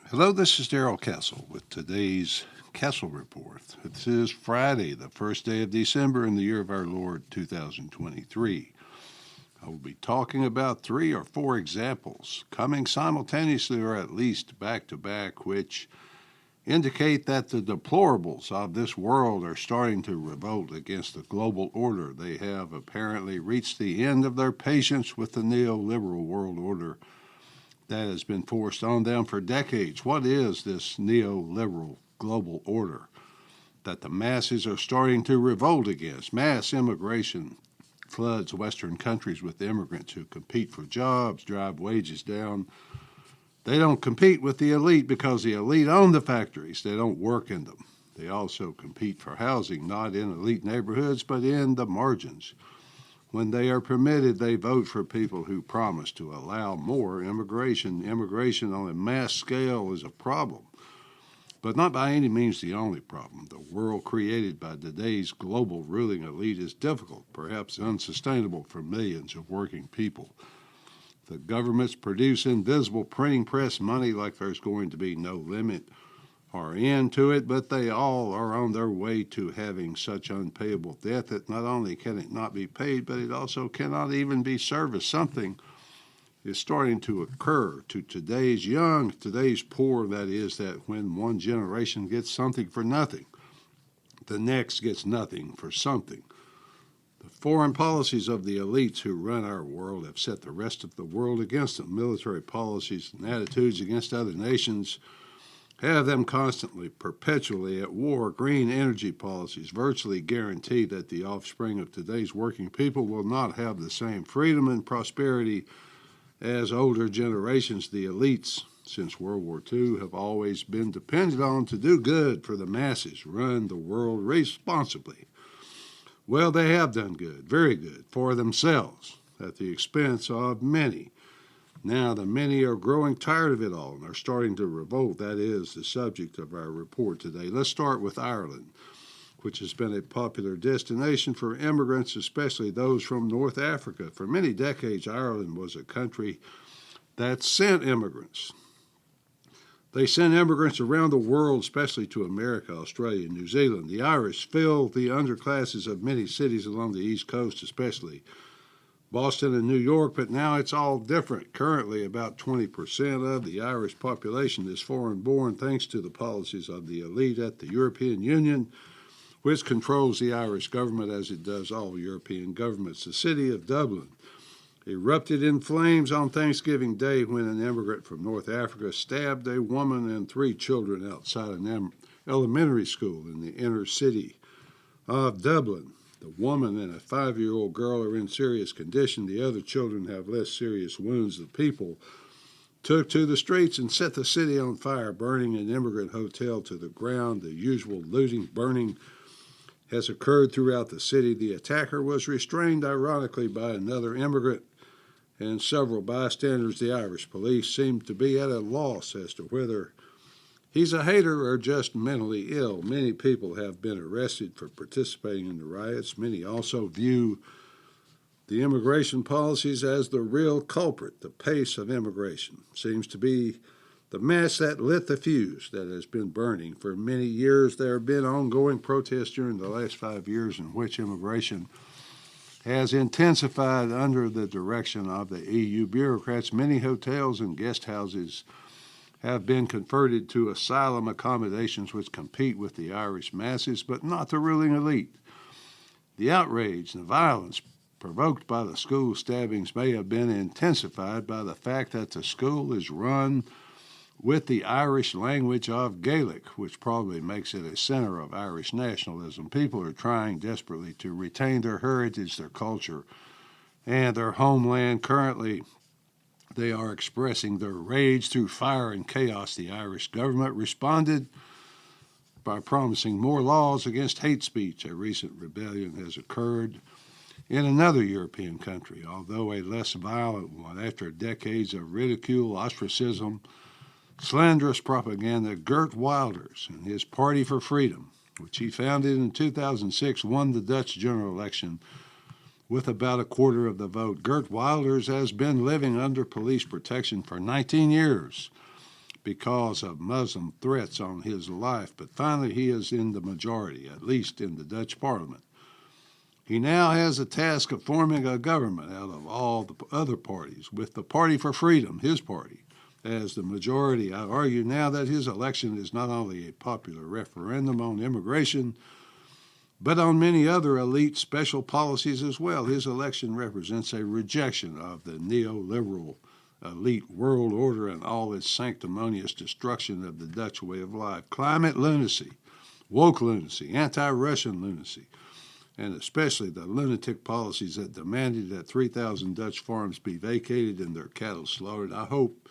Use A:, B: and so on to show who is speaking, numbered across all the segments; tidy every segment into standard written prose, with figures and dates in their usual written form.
A: Hello, this is Darrell Castle with today's Castle Report. This is Friday, the first day of December in the year of our Lord 2023. I will be talking about 3 or 4 examples coming simultaneously or at least back to back, which indicate that the deplorables of this world are starting to revolt against the global order. They have apparently reached the end of their patience with the neoliberal world order that has been forced on them for decades. What is this neoliberal global order that the masses are starting to revolt against? Mass immigration floods Western countries with immigrants who compete for jobs, drive wages down. They don't compete with the elite because the elite own the factories. They don't work in them. They also compete for housing, not in elite neighborhoods, but in the margins. When they are permitted, they vote for people who promise to allow more immigration. Immigration on a mass scale is a problem, but not by any means the only problem. The world created by today's global ruling elite is difficult, perhaps unsustainable for millions of working people. The governments produce invisible printing press money like there's going to be no limit or end to it, but they all are on their way to having such unpayable debt that not only can it not be paid, but it also cannot even be serviced. Something is starting to occur to today's young, today's poor, that is, that when one generation gets something for nothing, the next gets nothing for something. The foreign policies of the elites who run our world have set the rest of the world against them. Military policies and attitudes against other nations have them constantly, perpetually at war. Green energy policies virtually guarantee that the offspring of today's working people will not have the same freedom and prosperity as older generations. The elites, since World War II, have always been depended on to do good for the masses, run the world responsibly. Well, they have done good, very good, for themselves, at the expense of many. Now, the many are growing tired of it all and are starting to revolt. That is the subject of our report today. Let's start with Ireland, which has been a popular destination for immigrants, especially those from North Africa. For many decades, Ireland was a country that sent immigrants. They sent immigrants around the world, especially to America, Australia, and New Zealand. The Irish filled the underclasses of many cities along the East Coast, especially Boston and New York, but now it's all different. Currently, about 20% of the Irish population is foreign-born, thanks to the policies of the elite at the European Union, which controls the Irish government as it does all European governments. The city of Dublin erupted in flames on Thanksgiving Day when an immigrant from North Africa stabbed a woman and 3 children outside an elementary school in the inner city of Dublin. The woman and a 5-year-old girl are in serious condition. The other children have less serious wounds. The people took to the streets and set the city on fire, burning an immigrant hotel to the ground. The usual looting, burning has occurred throughout the city. The attacker was restrained, ironically, by another immigrant and several bystanders. The Irish police seem to be at a loss as to whether he's a hater or just mentally ill. Many people have been arrested for participating in the riots. Many also view the immigration policies as the real culprit. The pace of immigration seems to be the match that lit the fuse that has been burning for many years. There have been ongoing protests during the last 5 years in which immigration has intensified under the direction of the EU bureaucrats. Many hotels and guest houses have been converted to asylum accommodations which compete with the Irish masses, but not the ruling elite. The outrage and the violence provoked by the school stabbings may have been intensified by the fact that the school is run with the Irish language of Gaelic, which probably makes it a center of Irish nationalism. People are trying desperately to retain their heritage, their culture, and their homeland. Currently, they are expressing their rage through fire and chaos. The Irish government responded by promising more laws against hate speech. A recent rebellion has occurred in another European country, although a less violent one. After decades of ridicule, ostracism, slanderous propaganda, Geert Wilders and his Party for Freedom, which he founded in 2006, won the Dutch general election with about a quarter of the vote. Geert Wilders has been living under police protection for 19 years because of Muslim threats on his life, but finally he is in the majority, at least in the Dutch parliament. He now has the task of forming a government out of all the other parties, with the Party for Freedom, his party, as the majority. I argue now that his election is not only a popular referendum on immigration, but on many other elite special policies as well. His election represents a rejection of the neoliberal elite world order and all its sanctimonious destruction of the Dutch way of life. Climate lunacy, woke lunacy, anti-Russian lunacy, and especially the lunatic policies that demanded that 3,000 Dutch farms be vacated and their cattle slaughtered. I hope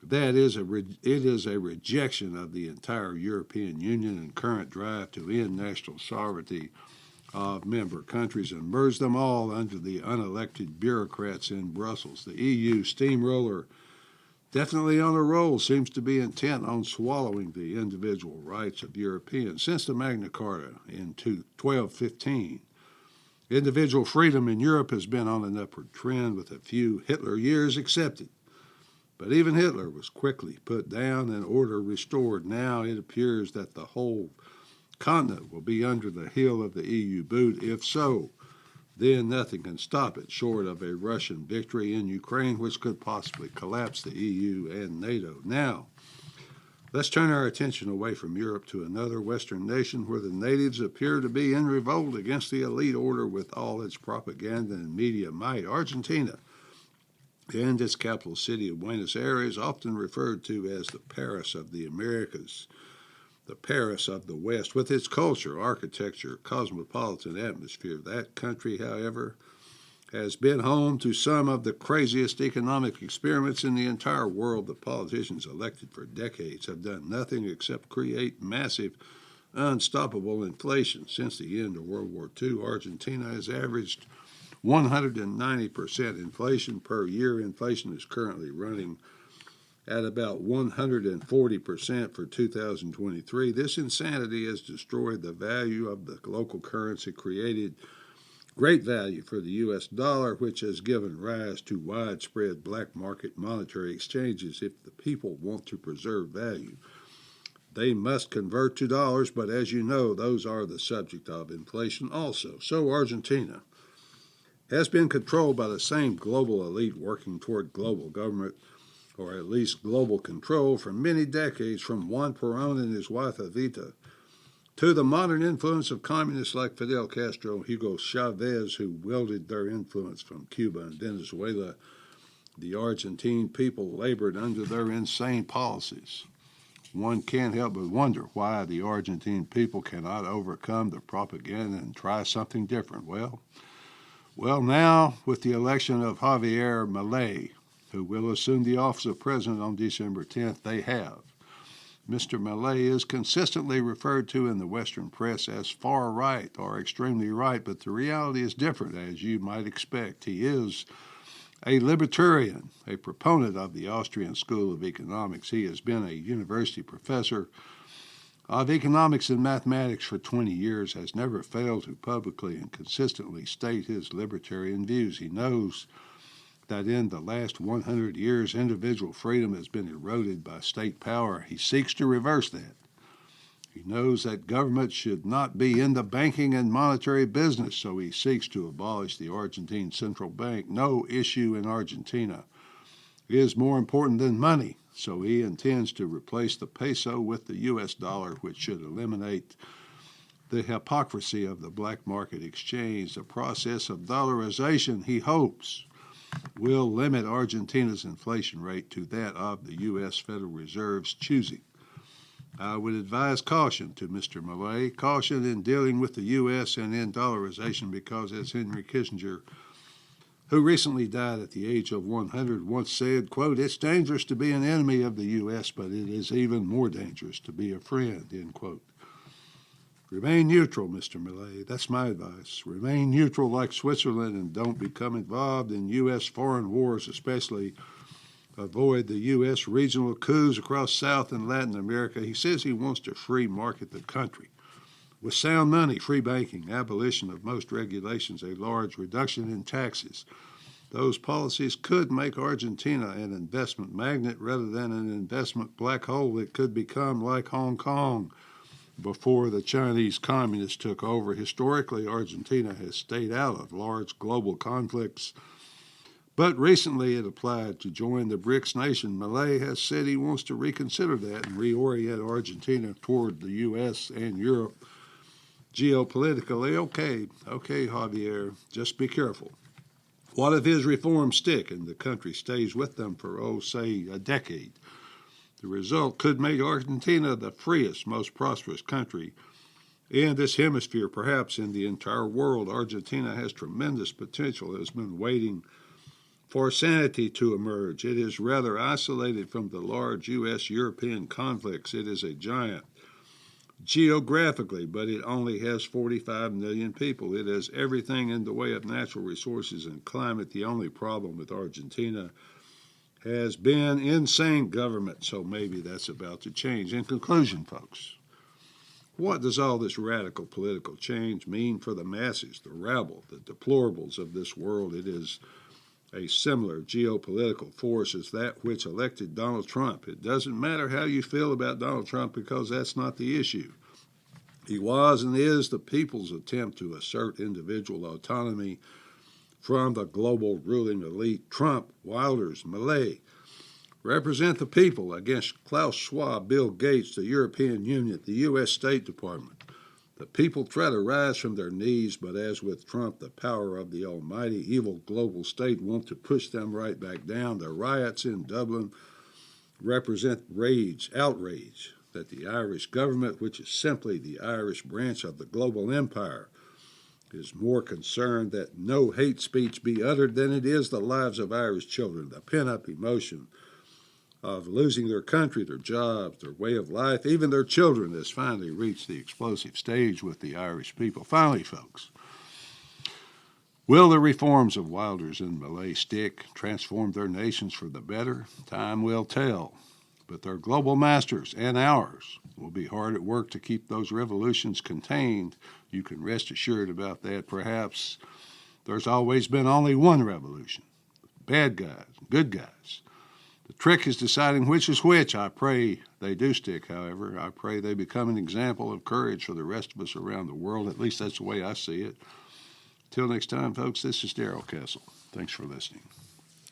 A: that it is a rejection of the entire European Union and current drive to end national sovereignty of member countries and merge them all under the unelected bureaucrats in Brussels. The EU steamroller, definitely on a roll, seems to be intent on swallowing the individual rights of Europeans. Since the Magna Carta in 1215, individual freedom in Europe has been on an upward trend, with a few Hitler years excepted. But even Hitler was quickly put down and order restored. Now it appears that the whole continent will be under the heel of the EU boot. If so, then nothing can stop it, short of a Russian victory in Ukraine, which could possibly collapse the EU and NATO. Now, let's turn our attention away from Europe to another Western nation where the natives appear to be in revolt against the elite order with all its propaganda and media might. Argentina, and its capital city of Buenos Aires, often referred to as the Paris of the Americas, the Paris of the West, with its culture, architecture, cosmopolitan atmosphere. That country, however, has been home to some of the craziest economic experiments in the entire world. The politicians elected for decades have done nothing except create massive, unstoppable inflation. Since the end of World War II, Argentina has averaged 190% inflation per year. Inflation is currently running at about 140% for 2023. This insanity has destroyed the value of the local currency, created great value for the U.S. dollar, which has given rise to widespread black market monetary exchanges. If the people want to preserve value, they must convert to dollars, but as you know, those are the subject of inflation also. So Argentina has been controlled by the same global elite working toward global government, or at least global control, for many decades, from Juan Perón and his wife Evita to the modern influence of communists like Fidel Castro and Hugo Chavez, who wielded their influence from Cuba and Venezuela. The Argentine people labored under their insane policies. One can't help but wonder why the Argentine people cannot overcome the propaganda and try something different. Well, now, with the election of Javier Milei, who will assume the office of president on December 10th, they have. Mr. Milei is consistently referred to in the Western press as far right or extremely right, but the reality is different, as you might expect. He is a libertarian, a proponent of the Austrian School of Economics. He has been a university professor of economics and mathematics for 20 years, has never failed to publicly and consistently state his libertarian views. He knows that in the last 100 years, individual freedom has been eroded by state power. He seeks to reverse that. He knows that government should not be in the banking and monetary business, so he seeks to abolish the Argentine Central Bank. No issue in Argentina is more important than money, so he intends to replace the peso with the U.S. dollar, which should eliminate the hypocrisy of the black market exchange. The process of dollarization, he hopes, will limit Argentina's inflation rate to that of the U.S. Federal Reserve's choosing. I would advise caution to Mr. Milei, caution in dealing with the U.S. and in dollarization, because as Henry Kissinger, who recently died at the age of 100, once said, quote, "It's dangerous to be an enemy of the U.S., but it is even more dangerous to be a friend," end quote. Remain neutral, Mr. Milei. That's my advice. Remain neutral like Switzerland and don't become involved in U.S. foreign wars, especially avoid the U.S. regional coups across South and Latin America. He says he wants to free market the country with sound money, free banking, abolition of most regulations, a large reduction in taxes, Those policies could make Argentina an investment magnet rather than an investment black hole that could become like Hong Kong before the Chinese communists took over. Historically, Argentina has stayed out of large global conflicts, but recently it applied to join the BRICS nation. Milei has said he wants to reconsider that and reorient Argentina toward the U.S. and Europe geopolitically. Okay, Javier, just be careful. What if his reforms stick and the country stays with them for, say, a decade? The result could make Argentina the freest, most prosperous country in this hemisphere, perhaps in the entire world. Argentina has tremendous potential. It has been waiting for sanity to emerge. It is rather isolated from the large U.S.-European conflicts. It is a giant geographically, but it only has 45 million people. It has everything in the way of natural resources and climate. The only problem with Argentina has been insane government, so maybe that's about to change. In conclusion, folks, what does all this radical political change mean for the masses, the rabble, the deplorables of this world? It is a similar geopolitical force as that which elected Donald Trump. It doesn't matter how you feel about Donald Trump because that's not the issue. He was and is the people's attempt to assert individual autonomy from the global ruling elite. Trump, Wilders, Milei represent the people against Klaus Schwab, Bill Gates, the European Union, the U.S. State Department. The people try to rise from their knees, but as with Trump, the power of the almighty evil global state want to push them right back down. The riots in Dublin represent outrage that the Irish government, which is simply the Irish branch of the global empire, is more concerned that no hate speech be uttered than it is the lives of Irish children, the pent-up emotion of losing their country, their jobs, their way of life, even their children has finally reached the explosive stage with the Irish people. Finally, folks, will the reforms of Wilders and Milei stick, transform their nations for the better? Time will tell. But their global masters and ours will be hard at work to keep those revolutions contained. You can rest assured about that. Perhaps there's always been only one revolution. Bad guys, good guys. The trick is deciding which is which. I pray they do stick, however. I pray they become an example of courage for the rest of us around the world. At least that's the way I see it. Till next time, folks, this is Darrell Castle. Thanks for listening.